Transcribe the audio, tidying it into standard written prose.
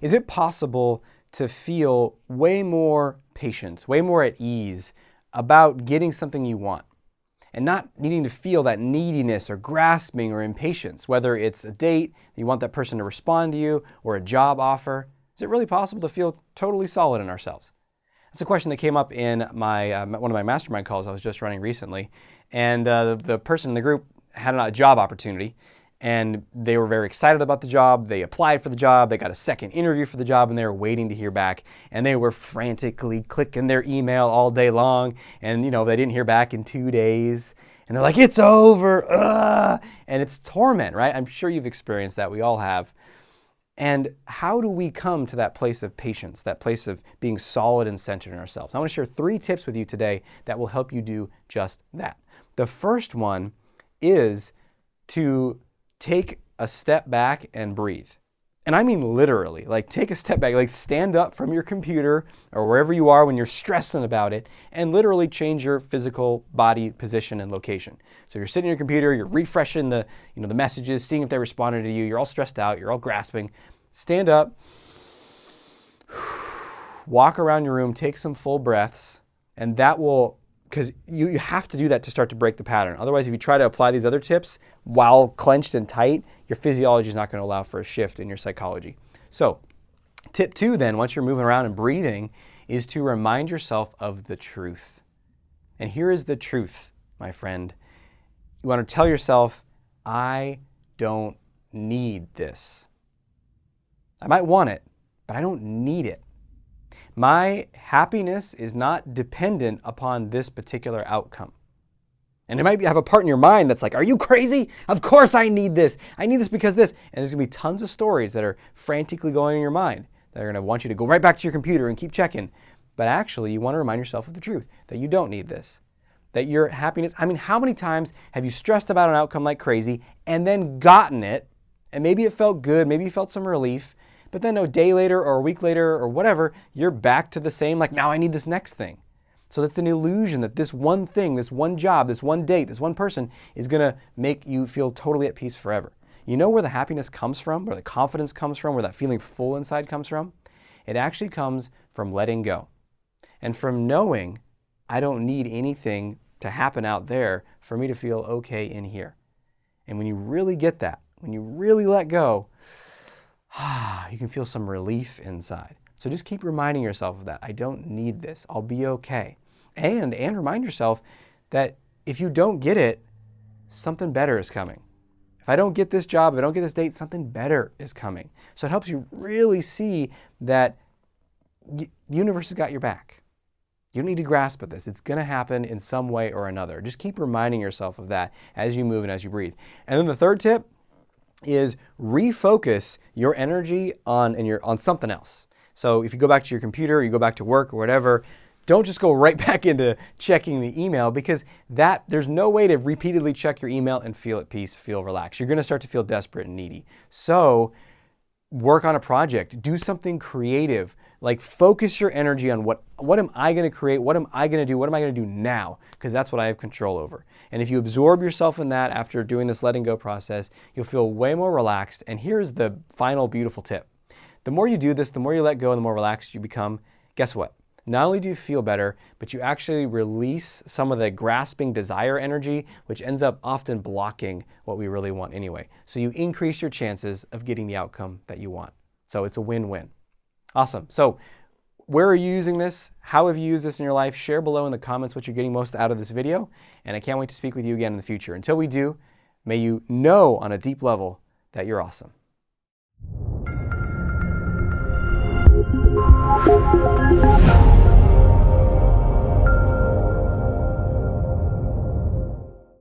Is it possible to feel way more patient, way more at ease about getting something you want and not needing to feel that neediness or grasping or impatience, whether it's a date, you want that person to respond to you, or a job offer? Is it really possible to feel totally solid in ourselves? That's a question that came up in my one of my mastermind calls I was just running recently. And the person in the group had a job opportunity, and they were very excited about the job. They applied for the job. They got a second interview for the job, and they were waiting to hear back. And they were frantically clicking their email all day long. And, they didn't hear back in 2 days. And they're like, it's over. Ugh! And it's torment, right? I'm sure you've experienced that. We all have. And how do we come to that place of patience, that place of being solid and centered in ourselves? I want to share 3 tips with you today that will help you do just that. The first one is to take a step back and breathe. And I mean literally, like take a step back, like stand up from your computer or wherever you are when you're stressing about it, and literally change your physical body position and location. So you're sitting at your computer, you're refreshing the messages, seeing if they responded to you, you're all stressed out, you're all grasping. Stand up, walk around your room, take some full breaths, and that will, because you have to do that to start to break the pattern. Otherwise, if you try to apply these other tips while clenched and tight, your physiology is not going to allow for a shift in your psychology. So tip 2 then, once you're moving around and breathing, is to remind yourself of the truth. And here is the truth, my friend. You want to tell yourself, I don't need this. I might want it, but I don't need it. My happiness is not dependent upon this particular outcome. And it might have a part in your mind that's like, are you crazy? Of course I need this. I need this because this. And there's going to be tons of stories that are frantically going in your mind that are going to want you to go right back to your computer and keep checking. But actually, you want to remind yourself of the truth, that you don't need this. That your happiness, how many times have you stressed about an outcome like crazy and then gotten it, and maybe it felt good, maybe you felt some relief, but then a day later or a week later or whatever, you're back to the same, like now I need this next thing. So that's an illusion that this one thing, this one job, this one date, this one person is going to make you feel totally at peace forever. You know where the happiness comes from, where the confidence comes from, where that feeling full inside comes from? It actually comes from letting go and from knowing I don't need anything to happen out there for me to feel okay in here. And when you really get that, when you really let go, you can feel some relief inside. So just keep reminding yourself of that. I don't need this. I'll be okay. And remind yourself that if you don't get it, something better is coming. If I don't get this job, if I don't get this date, something better is coming. So it helps you really see that the universe has got your back. You don't need to grasp at this. It's going to happen in some way or another. Just keep reminding yourself of that as you move and as you breathe. And then the third tip is refocus your energy on something else. So if you go back to your computer, you go back to work or whatever, don't just go right back into checking the email, because there's no way to repeatedly check your email and feel at peace, feel relaxed. You're going to start to feel desperate and needy. So work on a project, do something creative, like focus your energy on what am I going to create? What am I going to do? What am I going to do now? Because that's what I have control over. And if you absorb yourself in that after doing this letting go process, you'll feel way more relaxed. And here's the final beautiful tip. The more you do this, the more you let go and the more relaxed you become, guess what? Not only do you feel better, but you actually release some of the grasping desire energy, which ends up often blocking what we really want anyway. So you increase your chances of getting the outcome that you want. So it's a win-win. Awesome. So where are you using this? How have you used this in your life? Share below in the comments what you're getting most out of this video. And I can't wait to speak with you again in the future. Until we do, may you know on a deep level that you're awesome.